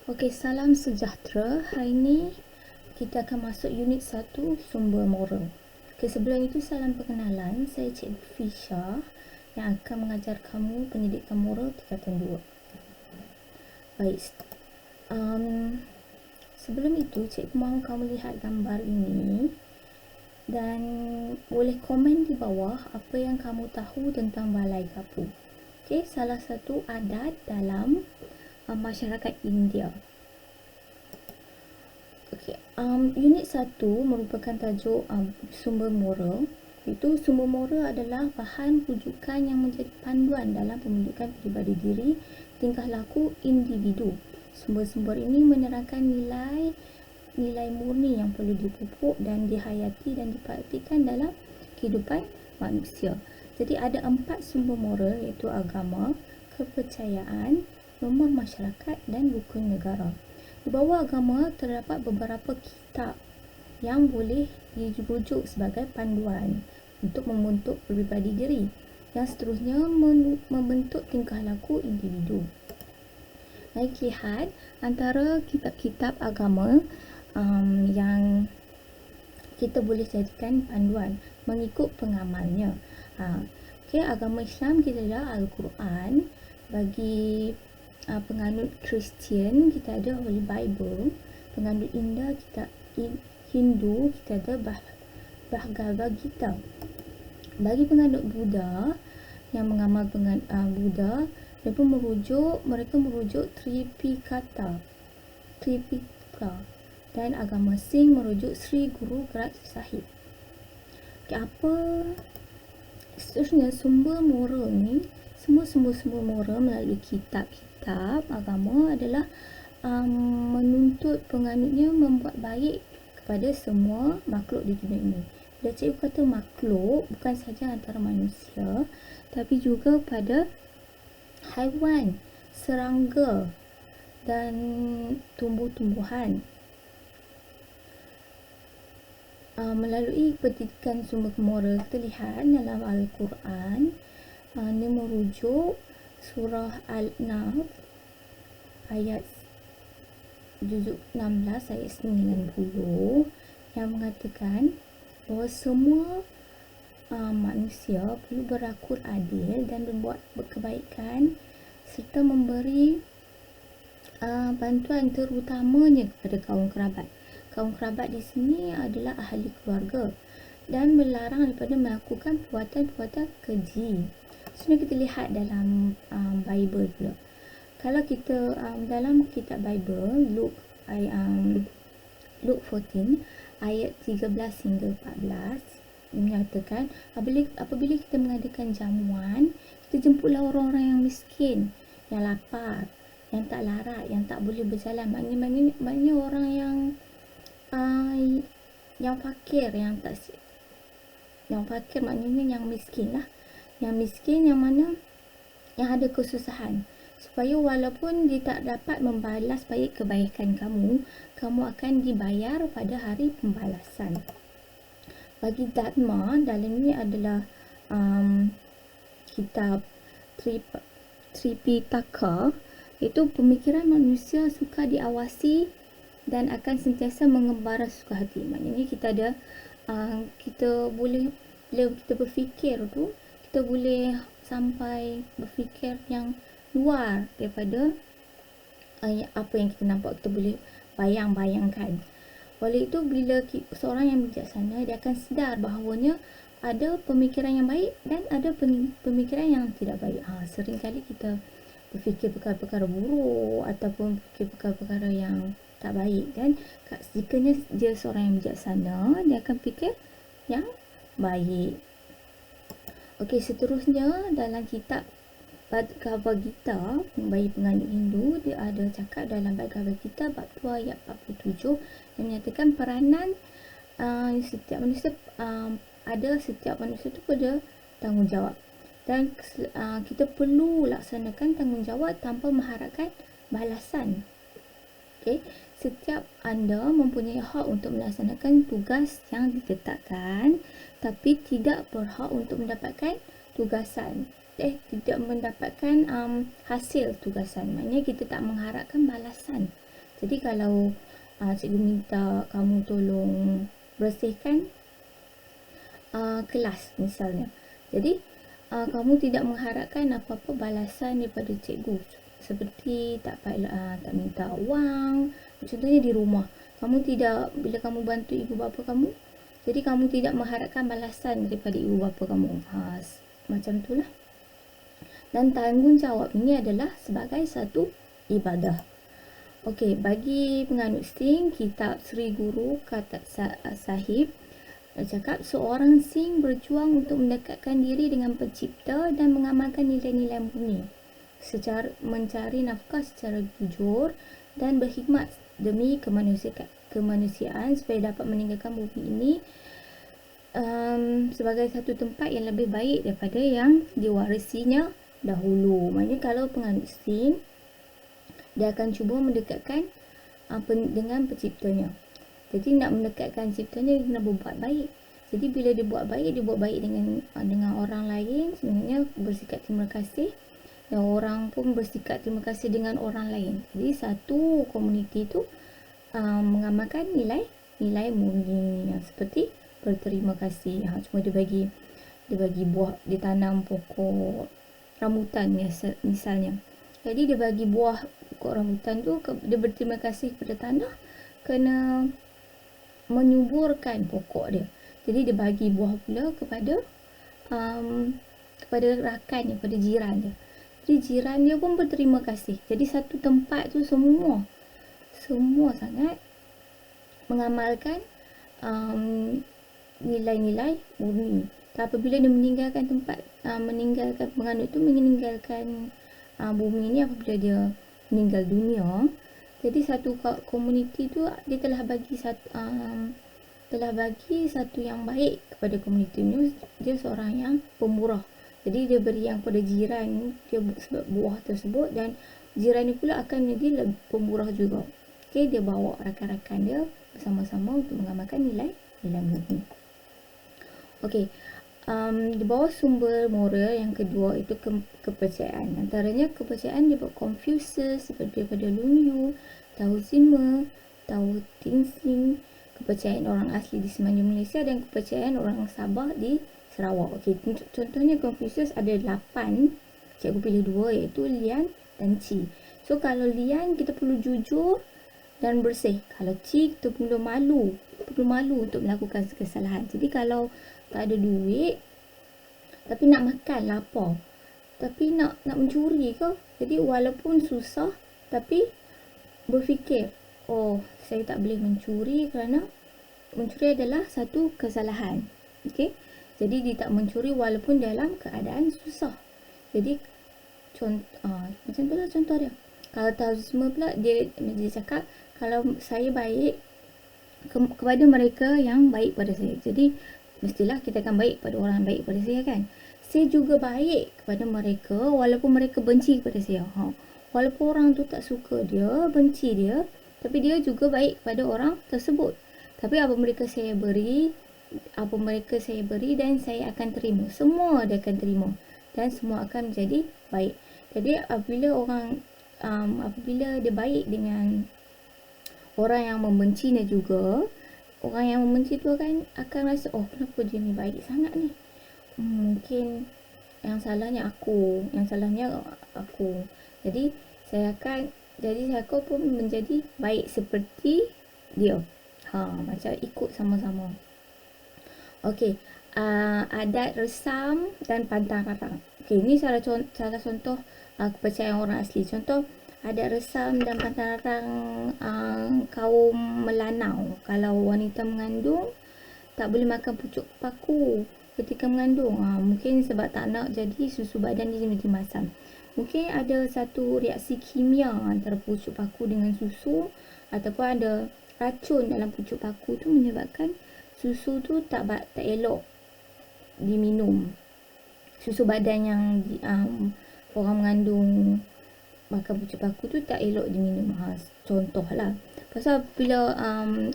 Okey, salam sejahtera. Hari ini kita akan masuk unit 1 sumber moral. Okey, sebelum itu salam perkenalan. Saya Cikgu Fisha yang akan mengajar kamu pendidikan moral tingkatan 2. Baik. Sebelum itu, Cikgu mahu kamu lihat gambar ini dan boleh komen di bawah apa yang kamu tahu tentang balai gapu. Okey, salah satu adat dalam masyarakat India. Okay. Unit 1 merupakan tajuk sumber moral. Itu sumber moral adalah bahan rujukan yang menjadi panduan dalam pembentukan peribadi diri, tingkah laku individu. Sumber-sumber ini menerangkan nilai murni yang perlu dipupuk dan dihayati dan dipraktikkan dalam kehidupan manusia. Jadi ada 4 sumber moral, iaitu agama, kepercayaan, norma masyarakat dan rukun negara. Di bawah agama terdapat beberapa kitab yang boleh dirujuk sebagai panduan untuk membentuk peribadi diri. Yang seterusnya membentuk tingkah laku individu. Mari lihat antara kitab-kitab agama yang kita boleh jadikan panduan mengikut pengamalnya. Okay, agama Islam kita ada Al-Quran. Bagi penganut Kristian kita ada Holy Bible. Penganut Hindu kita ada Bhagavad Gita. Bagi penganut Buddha yang mengamal Buddha, mereka merujuk Tripitaka. Dan agama Sikh merujuk Sri Guru Granth Sahib. Okay, apa seterusnya sumber moral ni? Semua sumber moral melalui kitab-kitab agama adalah menuntut penganutnya membuat baik kepada semua makhluk di dunia ini. Bila cikgu kata makhluk, bukan sahaja antara manusia, tapi juga pada haiwan, serangga dan tumbuh-tumbuhan. Melalui pendidikan sumber moral, kita lihat dalam Al-Quran, ini merujuk surah Al-Nahl ayat juzuk 16 ayat 90 yang mengatakan bahawa semua manusia perlu berakur adil dan membuat kebaikan serta memberi bantuan terutamanya kepada kaum kerabat. Kaum kerabat di sini adalah ahli keluarga dan melarang daripada melakukan perbuatan-perbuatan keji. Sebenarnya kita lihat dalam Bible pula. Kalau kita dalam kitab Bible Luke 14 ayat 13 hingga 14 menyatakan apabila kita mengadakan jamuan, kita jemputlah orang-orang yang miskin, yang lapar, yang tak larat, yang tak boleh berjalan. Maknanya orang yang fakir, yang fakir maknanya yang miskin lah. Yang miskin yang mana yang ada kesusahan, supaya walaupun dia tak dapat membalas baik kebaikan kamu akan dibayar pada hari pembalasan. Bagi Dharma, dalam ini adalah kitab Tripitaka, iaitu pemikiran manusia suka diawasi dan akan sentiasa mengembara suka hati. Maknanya kita ada kita boleh, bila kita berfikir tu, kita boleh sampai berfikir yang luar daripada apa yang kita nampak. Kita boleh bayangkan. Oleh itu, bila seorang yang bijaksana, dia akan sedar bahawanya ada pemikiran yang baik dan ada pemikiran yang tidak baik. Seringkali kita berfikir perkara-perkara buruk ataupun berfikir perkara-perkara yang tak baik, dan jikanya dia seorang yang bijaksana, dia akan fikir yang baik. Okey, seterusnya dalam kitab Bhagavad Gita bagi penganut Hindu, dia ada cakap dalam Bhagavad Gita bab 2 ayat 47 yang menyatakan peranan setiap manusia setiap manusia tu pada tanggungjawab, dan kita perlu laksanakan tanggungjawab tanpa mengharapkan balasan. Okey, setiap anda mempunyai hak untuk melaksanakan tugas yang ditetapkan, tapi tidak berhak untuk mendapatkan tugasan. Tidak mendapatkan hasil tugasan. Maknanya kita tak mengharapkan balasan. Jadi kalau cikgu minta kamu tolong bersihkan kelas misalnya. Jadi kamu tidak mengharapkan apa-apa balasan daripada cikgu. Seperti tak minta wang. Contohnya di rumah. Kamu tidak, bila kamu bantu ibu bapa kamu, jadi kamu tidak mengharapkan balasan daripada ibu bapa kamu. Macam itulah. Dan tanggungjawab ini adalah sebagai satu ibadah. Okey, bagi penganut Sting, kitab Sri Guru Kata Sahib cakap seorang Sing berjuang untuk mendekatkan diri dengan pencipta dan mengamalkan nilai-nilai bumi, secara mencari nafkah secara jujur dan berkhidmat demi kemanusiaan supaya dapat meninggalkan bumi ini sebagai satu tempat yang lebih baik daripada yang diwarisinya dahulu. Maksudnya kalau penganut Sting, dia akan cuba mendekatkan dengan penciptanya. Jadi nak mendekatkan ciptanya, dia kena berbuat baik. Jadi bila dia buat baik dengan orang lain, sebenarnya bersikap terima kasih, dan orang pun bersikap terima kasih dengan orang lain. Jadi satu komuniti tu mengamalkan nilai murni yang seperti berterima kasih. Cuma dia bagi buah, dia tanam pokok rambutan misalnya. Jadi dia bagi buah pokok rambutan tu, dia berterima kasih kepada tanah kena menyuburkan pokok dia. Jadi dia bagi buah pula kepada rakan, kepada jiran dia. Jadi jiran dia pun berterima kasih. Jadi satu tempat tu semua sangat mengamalkan nilai-nilai murni. Apabila dia meninggalkan tempat, meninggalkan penganut tu, meninggalkan bumi ni, apabila dia meninggal dunia, jadi satu komuniti tu dia telah bagi satu yang baik kepada komuniti ni. Dia seorang yang pemurah. Jadi dia beri yang pada jiran dia sebab buah tersebut, dan jiran ni pula akan menjadi pemurah juga. Okey, dia bawa rakan-rakan dia bersama-sama untuk mengamalkan nilai murni. Okey, di bawah sumber moral yang kedua itu kepercayaan. Antaranya kepercayaan daripada Confucius, daripada Lun Yu, Tao Zima, Tao Te Ching, kepercayaan orang asli di semenanjung Malaysia, dan kepercayaan orang Sabah di Sarawak. Okey, contohnya Confucius ada 8, cikgu pilih 2, iaitu Lian dan Qi. So kalau Lian, kita perlu jujur dan bersih. Kalau Qi, kita perlu malu untuk melakukan kesalahan. Jadi kalau tak ada duit tapi nak makan, lapar, tapi nak mencuri ke, jadi walaupun susah tapi berfikir, saya tak boleh mencuri kerana mencuri adalah satu kesalahan. Okey, jadi dia tak mencuri walaupun dalam keadaan susah. Jadi macam tu lah contoh dia. Kalau tahu semua pula, dia cakap kalau saya baik kepada mereka yang baik pada saya, jadi mestilah kita akan baik pada orang yang baik pada saya, kan. Saya juga baik kepada mereka walaupun mereka benci kepada saya. Walaupun orang tu tak suka dia, benci dia, tapi dia juga baik kepada orang tersebut. Tapi apa mereka saya beri dan saya akan terima. Semua dia akan terima dan semua akan menjadi baik. Jadi apabila dia baik dengan orang yang membencinya juga, orang yang membenci tu akan rasa, kenapa dia ni baik sangat ni? Mungkin yang salahnya aku. Jadi aku pun menjadi baik seperti dia. Macam ikut sama-sama. Okey, adat resam dan pantang larang. Okey, ini salah contoh kepercayaan orang asli. Contoh adat resam dan pantang larang kaum Melanau. Kalau wanita mengandung, tak boleh makan pucuk paku ketika mengandung. Mungkin sebab tak nak jadi susu badan dia menjadi masam. Mungkin ada satu reaksi kimia antara pucuk paku dengan susu, ataupun ada racun dalam pucuk paku tu menyebabkan susu tu tak elok diminum. Susu badan yang orang mengandung makan pucuk paku tu tak elok diminum. Contohlah. Pasal bila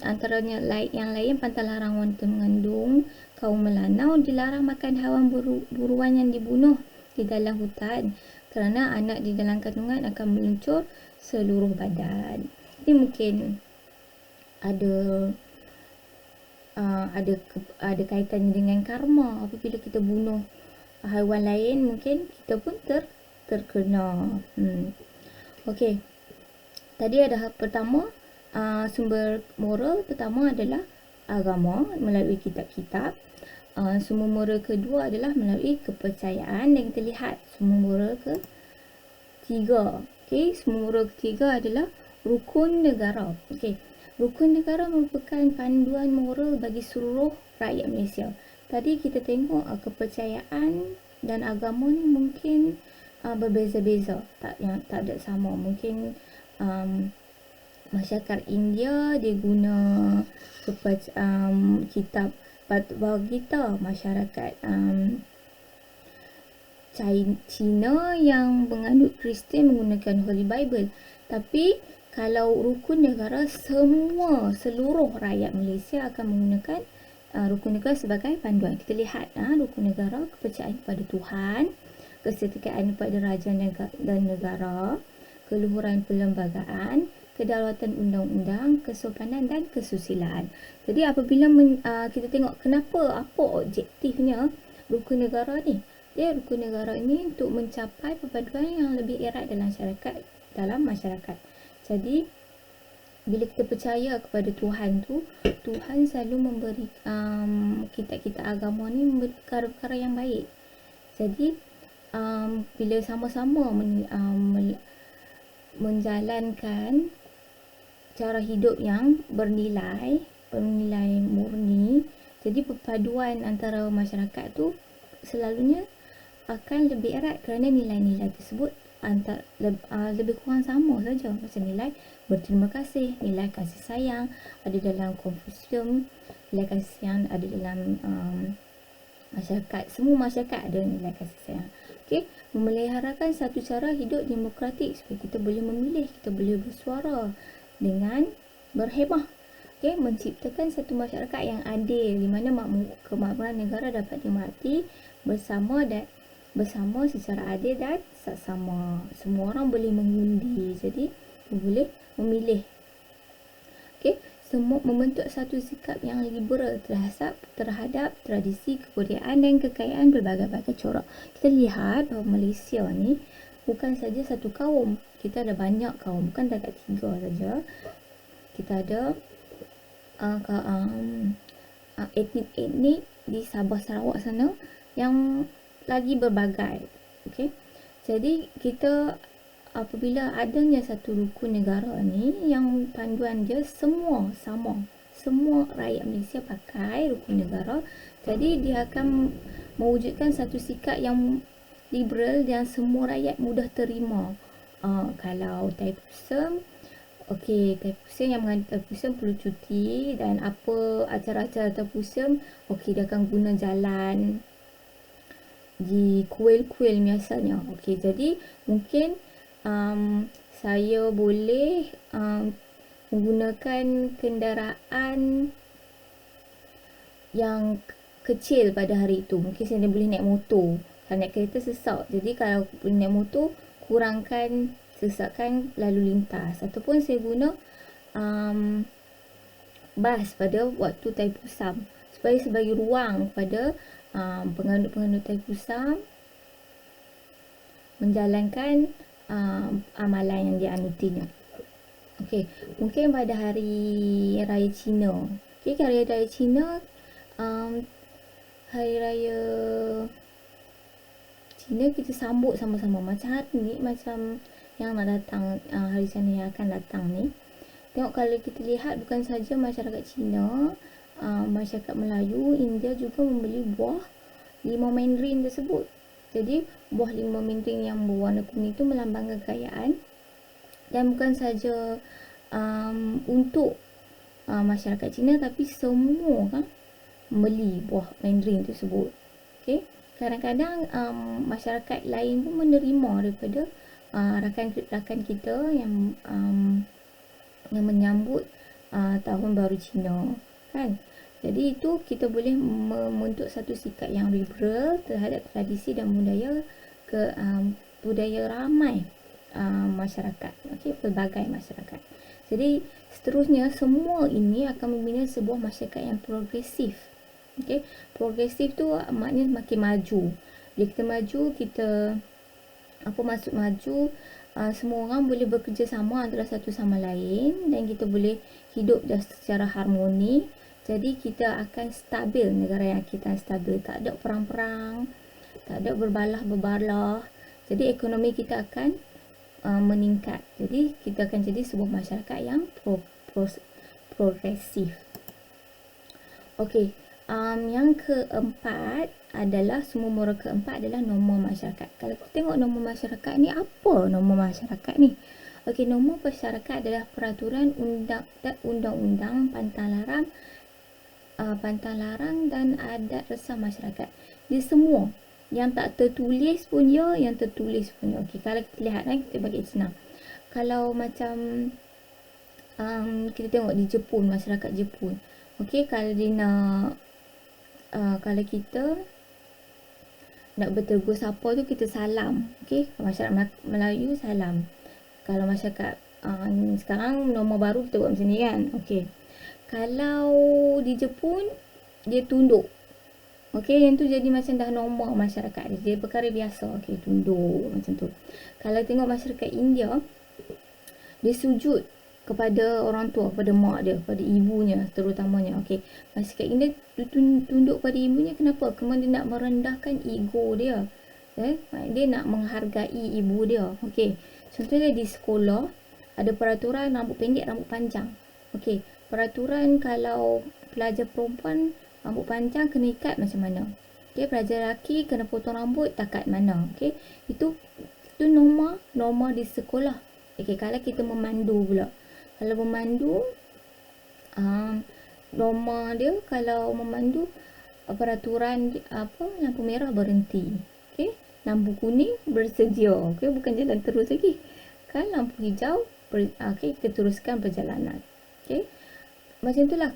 antaranya yang lain, pantang larang wanita mengandung kaum Melanau dilarang makan haiwan buruan yang dibunuh di dalam hutan kerana anak di dalam kandungan akan meluncur seluruh badan. Ni mungkin ada ada kaitannya dengan karma. Apabila kita bunuh haiwan lain, mungkin kita pun terkena. Okey. Tadi ada pertama, sumber moral pertama adalah agama melalui kitab-kitab. Sumber moral kedua adalah melalui kepercayaan dan kita lihat sumber moral ketiga. Okey, sumber moral ketiga adalah rukun negara. Okey. Rukun negara merupakan panduan moral bagi seluruh rakyat Malaysia. Tadi kita tengok kepercayaan dan agama ni mungkin berbeza-beza, tak ada sama. Mungkin masyarakat India dia guna kitab Bhagavad Gita. Masyarakat China yang menganut Kristian menggunakan Holy Bible. Tapi kalau rukun negara, seluruh rakyat Malaysia akan menggunakan rukun negara sebagai panduan. Kita lihat rukun negara, kepercayaan kepada Tuhan, kesetiaan kepada raja dan negara, keluhuran perlembagaan, kedaulatan undang-undang, kesopanan dan kesusilaan. Jadi apabila kita tengok apa objektifnya rukun negara ni. Rukun negara ini untuk mencapai perpaduan yang lebih erat dalam masyarakat. Jadi bila kita percaya kepada Tuhan tu, Tuhan selalu memberi kitab-kitab agama ni memberi perkara-perkara yang baik. Jadi bila sama-sama menjalankan cara hidup yang bernilai murni, jadi perpaduan antara masyarakat tu selalunya akan lebih erat kerana nilai-nilai tersebut lebih kurang sama saja. Macam nilai berterima kasih, nilai kasih sayang ada dalam Confucius, nilai kasih sayang ada dalam masyarakat. Semua masyarakat ada nilai kasih sayang. Okey, memeliharakan satu cara hidup demokratik supaya kita boleh memilih, kita boleh bersuara dengan berhemah. Okey, menciptakan satu masyarakat yang adil di mana kemakmuran negara dapat dinikmati bersama secara adil dan saksama. Semua orang boleh mengundi, jadi boleh memilih. Okey, semua membentuk satu sikap yang liberal terhadap tradisi, kebudayaan dan kekayaan berbagai-bagai corak. Kita lihat bahawa Malaysia ni bukan saja satu kaum. Kita ada banyak kaum, bukan dekat 3 saja. Kita ada etnik-etnik di Sabah Sarawak sana yang lagi berbagai. Okey. Jadi kita apabila adanya satu rukun negara ni yang panduan dia semua sama. Semua rakyat Malaysia pakai rukun negara. Jadi dia akan mewujudkan satu sikap yang liberal dan semua rakyat mudah terima. Kalau Taipusam, okey, Taipusam yang mengandung Taipusam perlu cuti dan apa acara-acara Taipusam, okey, dia akan guna jalan di kuil-kuil biasanya. Okey, jadi mungkin saya boleh menggunakan kenderaan yang kecil pada hari itu. Mungkin saya boleh naik motor. Kalau naik kereta sesak. Jadi kalau boleh naik motor, kurangkan sesakan lalu lintas. Ataupun saya guna bas pada waktu Taipusam supaya sebagai ruang kepada penganut-penganut Taipusam menjalankan amalan yang dianutinya. Okey, mungkin pada hari raya Cina. Okey, hari raya Cina, hari raya Cina kita sambut sama-sama macam hari ni, macam yang nak datang, hari Cina yang akan datang ni. Tengok kalau kita lihat bukan saja masyarakat Cina, masyarakat Melayu, India juga membeli buah limau mandarin tersebut. Jadi buah limau mandarin yang berwarna kuning itu melambangkan kekayaan dan bukan saja untuk masyarakat Cina, tapi semua kan membeli buah mandarin tersebut. Okey, kadang-kadang masyarakat lain pun menerima daripada rakan kita yang menyambut tahun baru Cina kan. Jadi itu kita boleh membentuk satu sikap yang liberal terhadap tradisi dan budaya ramai masyarakat. Okey, pelbagai masyarakat. Jadi seterusnya semua ini akan membina sebuah masyarakat yang progresif. Okey, progresif tu maknanya makin maju. Bila kita maju, kita apa maksud maju? Semua orang boleh bekerjasama antara satu sama lain dan kita boleh hidup secara harmoni. Jadi kita akan stabil, negara yang kita stabil, tak ada perang-perang, tak ada berbalah-berbalah. Jadi ekonomi kita akan meningkat. Jadi kita akan jadi sebuah masyarakat yang progresif. Okey, yang keempat adalah sumber moral keempat adalah norma masyarakat. Kalau kita tengok norma masyarakat ni, apa norma masyarakat ni? Okey, norma masyarakat adalah peraturan undang-undang, pantang larang dan adat resah masyarakat. Dia semua, yang tak tertulis pun ya, yang tertulis pun ya. Okey, kalau kita lihat kita bagi senang. Kalau macam kita tengok di Jepun, masyarakat Jepun. Okey, kalau dia nak kalau kita nak bertegur siapa tu, kita salam. Okey, masyarakat Melayu salam. Kalau masyarakat sekarang norma baru kita buat macam ni kan. Okey, kalau di Jepun dia tunduk. Okey, yang tu jadi macam dah norma masyarakat dia perkara biasa. Okey, tunduk macam tu. Kalau tengok masyarakat India, dia sujud kepada orang tua, kepada mak dia, kepada ibunya terutamanya. Okey, masyarakat India tunduk pada ibunya. Kenapa? Kerana dia nak merendahkan ego dia. Dia nak menghargai ibu dia. Okey, contohnya di sekolah ada peraturan rambut pendek, rambut panjang. Okey, peraturan kalau pelajar perempuan rambut panjang kena ikat macam mana. Okey, pelajar lelaki kena potong rambut takat mana. Okey, itu norma di sekolah. Okey, kalau kita memandu pula. Kalau memandu, norma dia kalau memandu peraturan lampu merah berhenti. Okey, lampu kuning bersedia. Okey, bukan jalan terus lagi. Kan lampu hijau, okey, kita teruskan perjalanan. Okey, macam itulah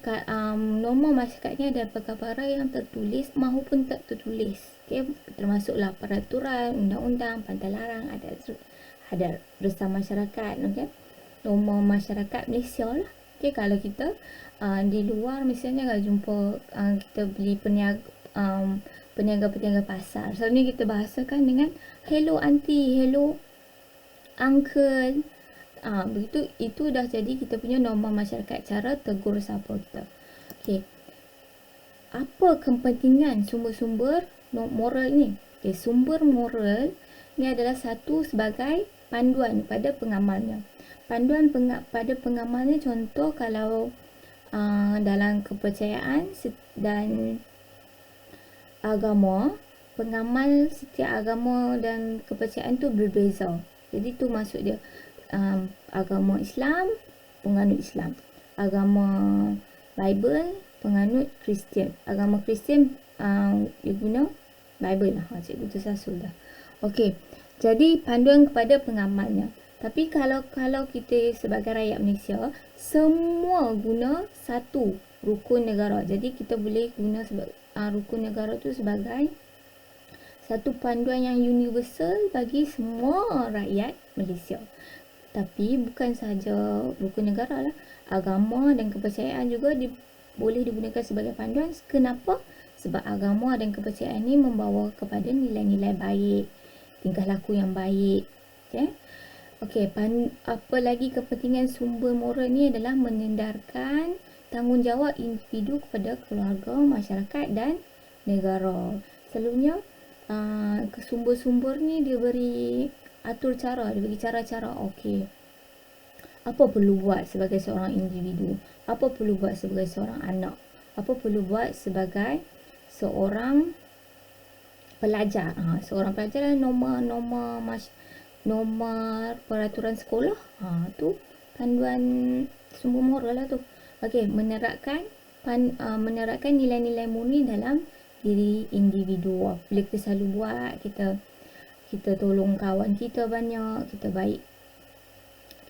norma masyarakat ni ada perkara yang tertulis maupun tak tertulis. Okey, termasuklah peraturan, undang-undang, pantang larang, adat resah masyarakat. Okey, norma masyarakat Malaysia lah. Okey, kalau kita di luar misalnya kalau jumpa kita beli peniaga-peniaga pasar, selalunya kita bahasakan dengan hello aunty, hello uncle. Begitu, itu dah jadi kita punya norma masyarakat, cara tegur sapa kita. Okey, apa kepentingan sumber-sumber moral ni? Okey, sumber moral ni adalah satu sebagai panduan pada pengamalnya. Panduan pada pengamalnya, contoh kalau dalam kepercayaan dan agama, pengamal setiap agama dan kepercayaan tu berbeza. Jadi tu maksud dia. Agama Islam, penganut Islam. Agama Bible, penganut Kristian. Agama Kristian dia guna Bible lah. Cikgu tu sasul dah. Okey, jadi panduan kepada pengamalnya. Tapi kalau kita sebagai rakyat Malaysia, semua guna satu rukun negara. Jadi kita boleh guna rukun negara tu sebagai satu panduan yang universal bagi semua rakyat Malaysia. Tapi bukan sahaja rukun negara lah, agama dan kepercayaan juga boleh digunakan sebagai panduan. Kenapa? Sebab agama dan kepercayaan ni membawa kepada nilai-nilai baik, tingkah laku yang baik. Okey, apa lagi kepentingan sumber moral ni adalah menyandarkan tanggungjawab individu kepada keluarga, masyarakat dan negara. Selalunya sumber-sumber ni dia beri atur cara, dia bagi cara-cara. Okey, apa perlu buat sebagai seorang individu, apa perlu buat sebagai seorang anak, apa perlu buat sebagai seorang pelajar. Seorang pelajar lah norma peraturan sekolah. Tu panduan sumber moral lah tu. Okey, menerapkan nilai-nilai murni dalam diri individu. Bila kita selalu buat, kita tolong kawan kita banyak, kita baik,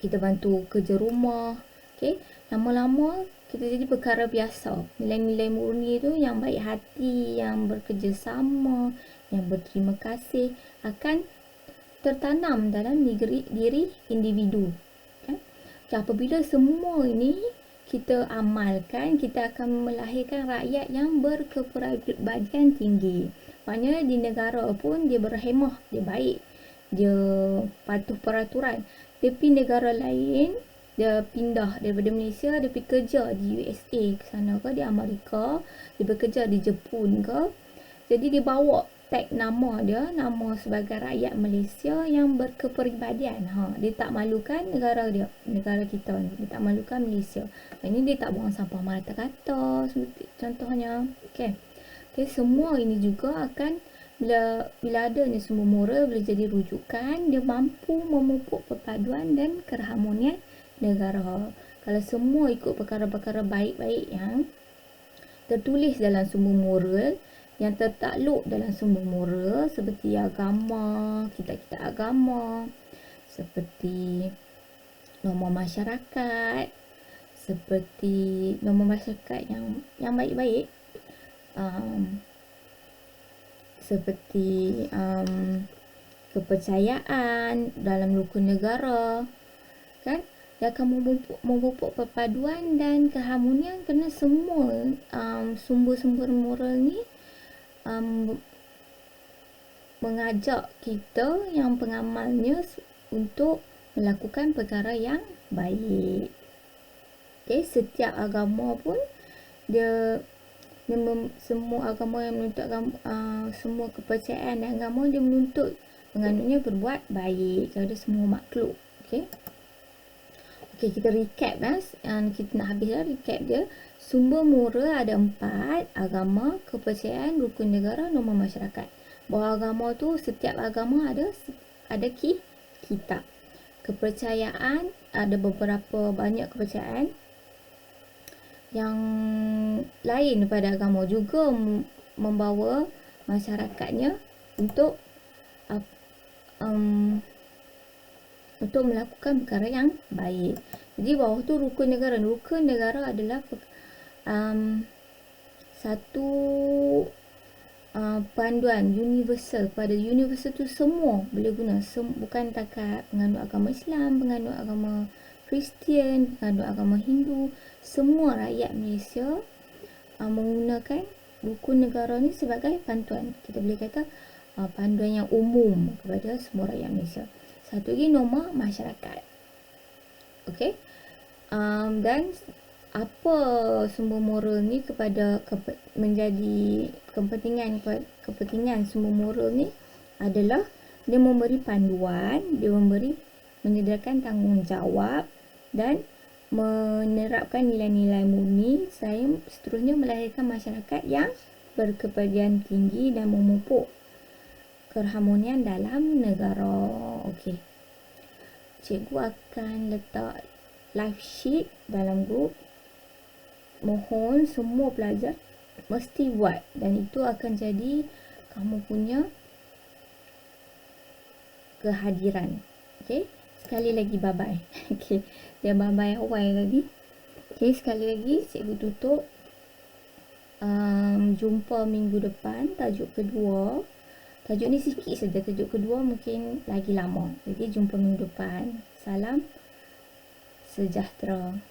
kita bantu kerja rumah. Okey, lama-lama kita jadi perkara biasa. Nilai-nilai murni tu, yang baik hati, yang bekerjasama, yang berterima kasih akan tertanam dalam diri individu. apabila semua ini kita amalkan, kita akan melahirkan rakyat yang berkepribadian tinggi. Maknanya di negara pun dia berhemah, dia baik, dia patuh peraturan. Tapi negara lain, dia pindah daripada Malaysia, dia pergi kerja di USA ke sana ke, di Amerika, dia bekerja di Jepun ke. Jadi dia bawa tag nama dia, nama sebagai rakyat Malaysia yang berkepribadian. Dia tak malukan negara dia, negara kita ni. Dia tak malukan Malaysia. Ini dia tak buang sampah merata kata, seperti contohnya. Okay, semua ini juga akan bila adanya sumber moral boleh jadi rujukan, dia mampu memupuk perpaduan dan keharmonian negara. Kalau semua ikut perkara-perkara baik-baik yang tertulis dalam sumber moral, yang tertakluk dalam sumber moral, seperti agama, kitab-kitab agama, seperti norma masyarakat, seperti norma masyarakat yang baik-baik, seperti kepercayaan dalam rukun negara, kan? Dia akan memupuk perpaduan dan keharmonian, kerana semua sumber-sumber moral ni mengajak kita yang pengamalnya untuk melakukan perkara yang baik. Okay, setiap agama pun dia semua agama yang menuntut semua kepercayaan dan agama dia menuntut penganutnya berbuat baik kepada semua makhluk. Okay, kita recap kita nak habis recap dia. Sumber moral ada 4: agama, kepercayaan, rukun negara, norma masyarakat. Bawah agama tu, setiap agama ada kitab. Kepercayaan ada beberapa banyak kepercayaan yang lain daripada agama, juga membawa masyarakatnya untuk melakukan perkara yang baik. Jadi bawah tu rukun negara. Rukun negara adalah satu panduan universal. Pada universal tu semua boleh guna, bukan takat penganut agama Islam, penganut agama Kristian, penganut agama Hindu. Semua rakyat Malaysia menggunakan rukun negara ni sebagai panduan. Kita boleh kata panduan yang umum kepada semua rakyat Malaysia. Satu lagi norma masyarakat. Okey. Dan apa sumber moral ni menjadi kepentingan sumber moral ni adalah dia memberi panduan, dia menyediakan tanggungjawab dan menerapkan nilai-nilai murni, saya seterusnya melahirkan masyarakat yang berkepribadian tinggi dan memupuk keharmonian dalam negara. Okey, cikgu akan letak live sheet dalam grup. Mohon semua pelajar mesti buat, dan itu akan jadi kamu punya kehadiran. Okey, sekali lagi bye bye. Okey, dia bye bye awal tadi. Okey, sekali lagi cikgu tutup. Jumpa minggu depan tajuk kedua. Tajuk ni sikit saja, tajuk kedua mungkin lagi lama. Jadi jumpa minggu depan. Salam sejahtera.